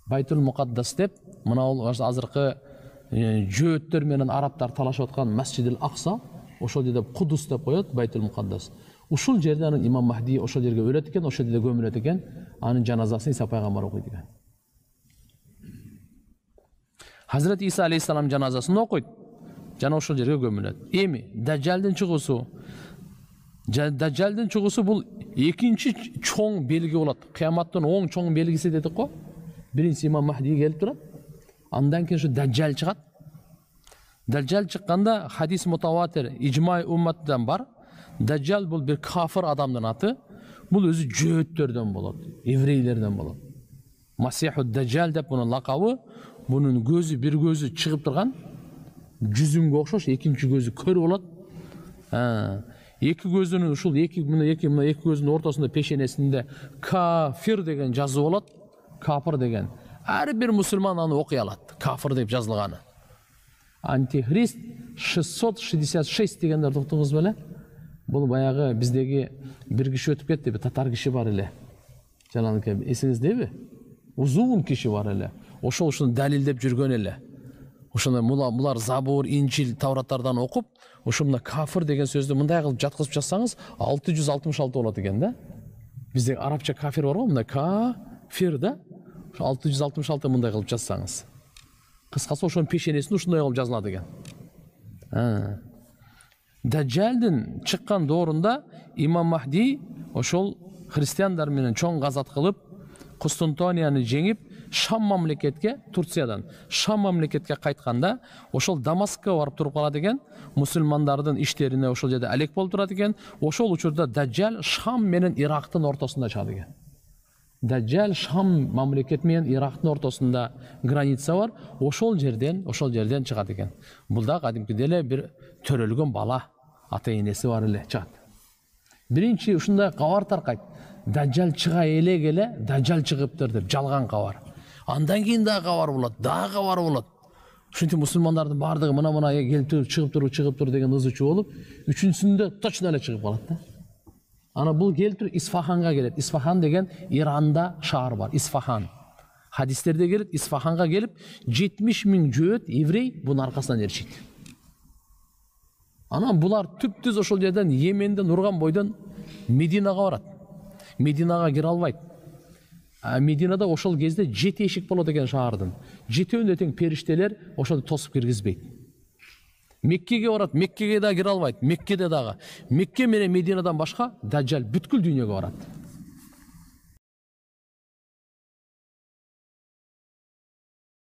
Байтул Муқаддас деп, мынау азыркы жөөттөр менен арабтар талашып аткан Масжидил Акса, ошол жерде Кудус деп коет, Байтул Муқаддас. Ушул жерде анын имам Махди ошол жерге өлөт экен, ошол жерде көмүлөт экен, анын жаназасын Иса пайгамбар окуйт экен. Hazret İsa aleyhissalam janazasını okuydu. Жана ошол жерге көмүлөт. Эми Дажжалдын чыгуусу. Дажжалдын чыгуусу бул экинчи чоң белги болот. Кыяматтын оң чоң белгиси дедик го. Биринчи имам Махди келип турат. Андан кийин ушу Дажжал чыгат. Дажжал чыкканда хадис мутаватир, ижмай умматтан бар. Дажжал бул бир кафир адамдын аты. Бул өзү жөөттөрдөн болот, еврейлерден болот. Масиху Дажжал деп мунун лакабы. Bunun gözü bir gözü çıkıp durgan, жүзүнгө окшош, экинчи көзү көр болот. Эки көзүнүн ушул эки көзүнүн ортосунда пешенесинде кафир деген жазуу болот. Кафир деген. Ар бир мусулман аны окуй алат. Кафир деп жазылганы. Антихрист 666 дегендерди уктуңуз беле? Бул баягы биздеги бир киши өтүп кетти, бир татар киши бар эле. Жананыкы эсиңиздеби? Узун киши бар эле. Ошол ушуну далилдеп жүргөн эле. Ошондо булар Забур, Инчил, Тавраттардан окуп, ошондо кафир деген сөздү мындай кылып жаткызып жазсаңыз 666 болот экен да. Бизде арабча кафир бар го, мындай кафир да. 666 мындай кылып жазсаңыз. Кыскасы ошонун пешенесинде ушундай кылып жазылат экен. Дажжалдын чыккан доорунда имам Махди ошол христиандар менен чоң газат кылып, Кустантинияны жеңип, Шам мамлекетке, Турциядан Шам мамлекетке кайтканда, ошол Дамаскка барып туруп калат экен, мусулмандардын иштерине ошол жерде алек болуп турат экен. Ошол учурда Дажжал Шам менен Ирактын ортосунда чыгат экен. Дажжал Шам мамлекет менен Ирактын ортосунда граница бар, ошол жерден чыгат экен. Бул да кадимкидей эле бир төрөлгөн бала, ата энеси бар эле чыгат. Биринчи ушундай кабар таркайт. Дажжал чыга эле, Дажжал чыгыптыр деп жалган кабар. Андан кийин дагы кабар болот, Ушинтип мусулмандардын бардыгы мына келип туруп, чыгып туруп деген ызычуу болуп, үчүнчүсүндө точно эле чыгып калат да. Ана бул келип туруп Исфаханга келет. Исфахан деген Иранда шаар бар, Исфахан. Хадистерде келет, Исфаханга келип 70 000 жөөт еврей бунун аркасынан эришет. Анан булар түп-түз ошол жерден Йеменден урган бойдон Мединага барат. Мединага кире албайт. Мединада ошол кезде 7 эшик болот экен шаардын. 7-өндө тең периштелер ошолду тосуп киргизбейт. Меккеге барат, Меккеге да кире албайт. Меккеде дагы. Мекке менен Мединадан башка Дажжал бүткүл дүйнөгө барат.